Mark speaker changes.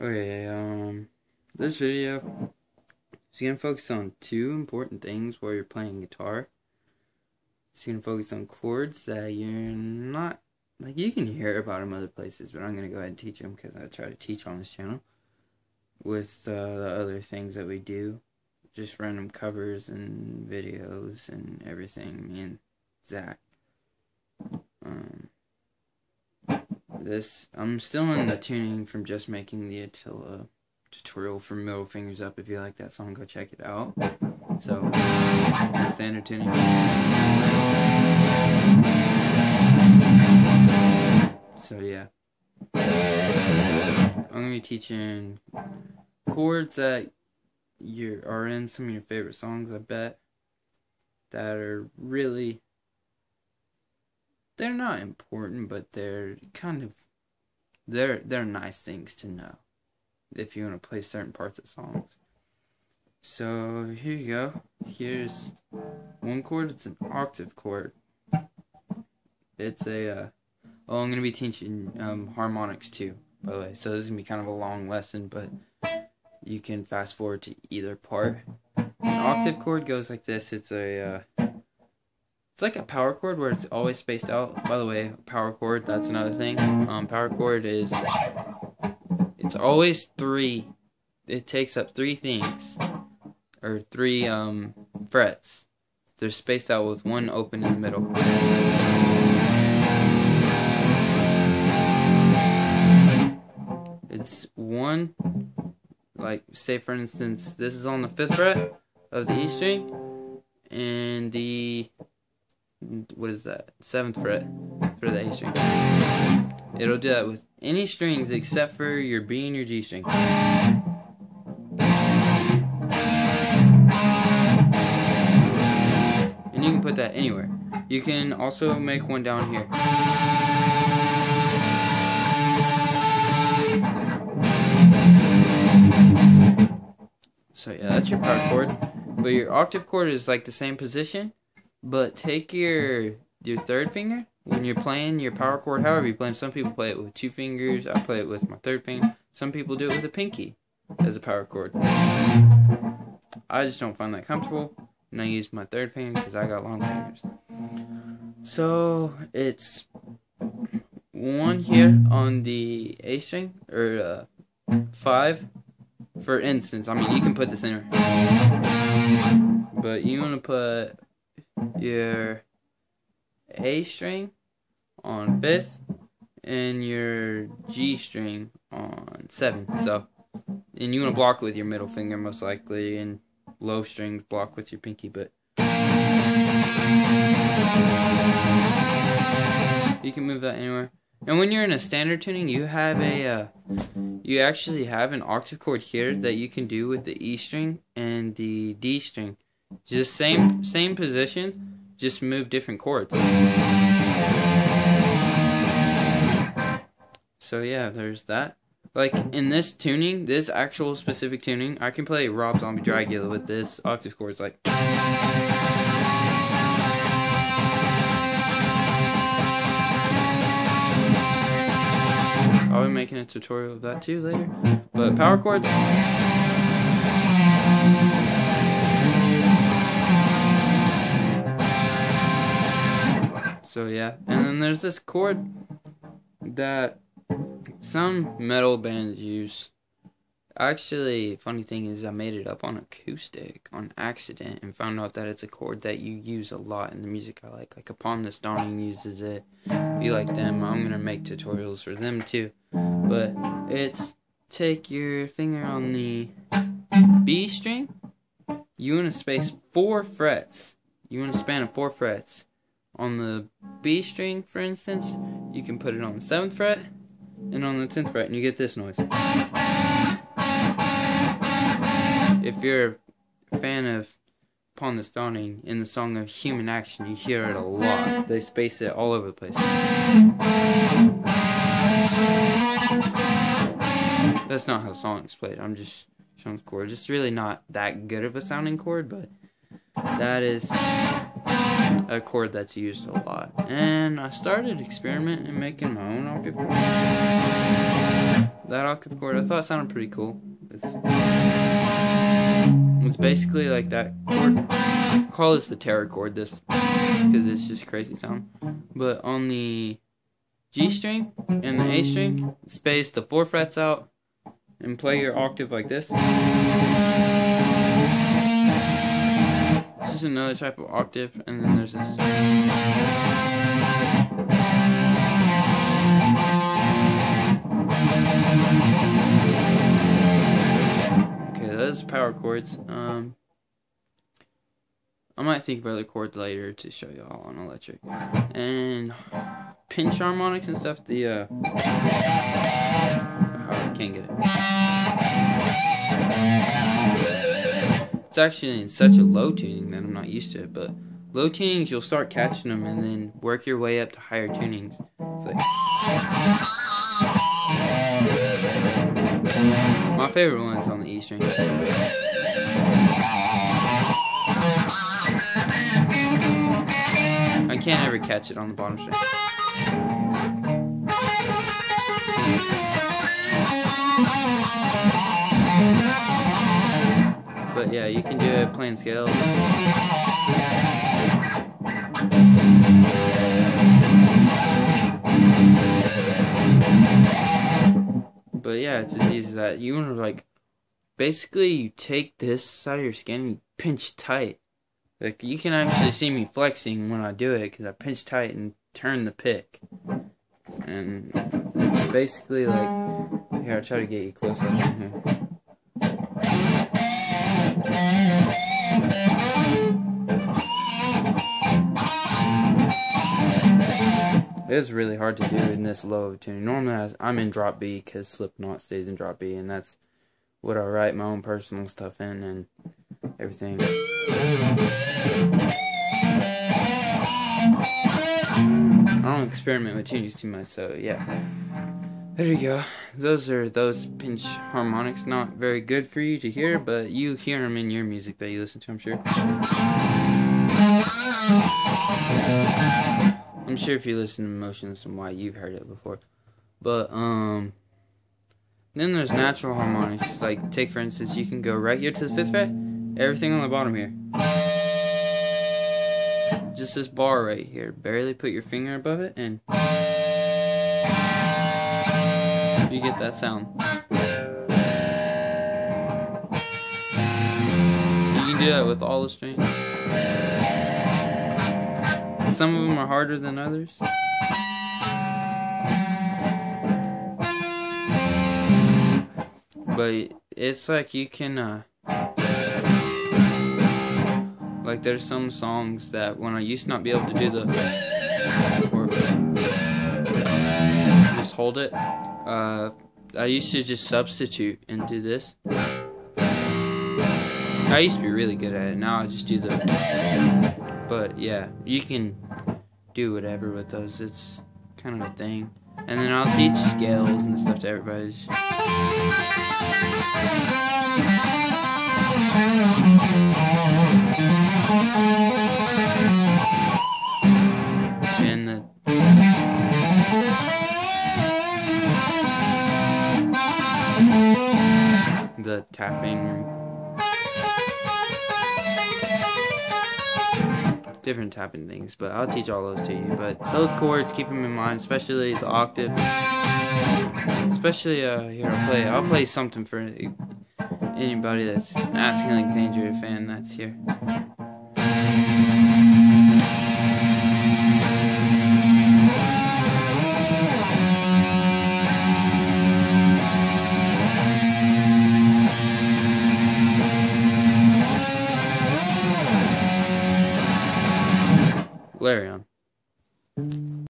Speaker 1: Okay, this video is going to focus on two important things while you're playing guitar. It's going to focus on chords that you're not, like, you can hear about them other places, but I'm going to go ahead and teach them because I try to teach on this channel with the other things that we do, just random covers and videos and everything, me and Zach. I'm still in the tuning from just making the Attila tutorial for Middle Fingers Up. If you like that song, go check it out. So, standard tuning. So yeah, I'm going to be teaching chords that are in some of your favorite songs, I bet, that are really, they're not important, but they're kind of, they're nice things to know if you want to play certain parts of songs. So here you go. Here's one chord. It's an octave chord. It's a I'm going to be teaching harmonics too, by the way. So this is going to be kind of a long lesson, but you can fast forward to either part. An octave chord goes like this. It's like a power chord where it's always spaced out. By the way, power chord, that's another thing. Power chord is, it's always three. It takes up three things, or three frets. They're spaced out with one open in the middle. It's one, like, say for instance, this is on the 5th fret of the E string, and the, what is that, 7th fret for the A string. It'll do that with any strings except for your B and your G string. And you can put that anywhere. You can also make one down here. So yeah, that's your power chord. But your octave chord is like the same position, but take your 3rd finger when you're playing your power chord, however you play them. Some people play it with 2 fingers. I play it with my 3rd finger. Some people do it with a pinky as a power chord. I just don't find that comfortable, and I use my 3rd finger because I got long fingers. So it's 1 here on the A string, or 5. For instance, I mean, you can put this in, but you want to put your A string on 5th and your G string on 7th. So, and you want to block with your middle finger most likely, and low strings block with your pinky. But you can move that anywhere. And when you're in a standard tuning, you have you actually have an octave chord here that you can do with the E string and the D string. Just same positions, just move different chords. So yeah, there's that. Like in this tuning, this actual specific tuning, I can play Rob Zombie Dragula with this octave chord. It's like, I'll be making a tutorial of that too later. But power chords, so yeah. And then there's this chord that some metal bands use. Actually, funny thing is, I made it up on acoustic on accident and found out that it's a chord that you use a lot in the music I like. Like Upon This Dawning uses it. If you like them, I'm gonna make tutorials for them too. But it's, take your finger on the B string. You want to space 4 frets. You want to span of 4 frets. On the B string, for instance, you can put it on the 7th fret and on the 10th fret, and you get this noise. If you're a fan of Upon This Dawning, in the song of Human Action, you hear it a lot. They space it all over the place. That's not how the song is played. I'm just showing the chord. It's really not that good of a sounding chord, but that is a chord that's used a lot. And I started experimenting and making my own octave chord. that octave chord. I thought it sounded pretty cool. It's basically like that chord. Call this the terror chord, this, because it's just crazy sound. But on the G string and the A string, space the 4 frets out and play your octave like this. This is another type of octave, and then there's this. Okay, those are power chords. I might think about the chords later to show y'all on electric. And pinch harmonics and stuff, the oh, I can't get it. It's actually in such a low tuning that I'm not used to it, but low tunings you'll start catching them and then work your way up to higher tunings. It's like my favorite one is on the E string. I can't ever catch it on the bottom string. But yeah, you can do it playing scales. But yeah, it's as easy as that. You want to, like, basically you take this side of your skin and you pinch tight. Like, you can actually see me flexing when I do it because I pinch tight and turn the pick. And it's basically like, here, I'll try to get you close up in here. It's really hard to do in this low of a tuning. Normally I'm in drop B because Slipknot stays in drop B, and that's what I write my own personal stuff in and everything. I don't experiment with tunings too much, so yeah. There you go. Those are those pinch harmonics. Not very good for you to hear, but you hear them in your music that you listen to, I'm sure. I'm sure if you listen to Motionless and White, you've heard it before. But, then there's natural harmonics. Like, take for instance, you can go right here to the 5th fret, everything on the bottom here. Just this bar right here. Barely put your finger above it, and you get that sound. You can do that with all the strings. Some of them are harder than others. But it's like you can, like there's some songs that when I used to not be able to do the, or just hold it, I used to just substitute and do this. I used to be really good at it, now I just do the, but yeah, you can do whatever with those, it's kind of a thing. And then I'll teach scales and stuff to everybody. And the tapping, different tapping things, but I'll teach all those to you. But those chords, keep them in mind, especially the octave. Especially here, I'll play something for anybody that's an Asking Alexandria fan that's here. Larry on.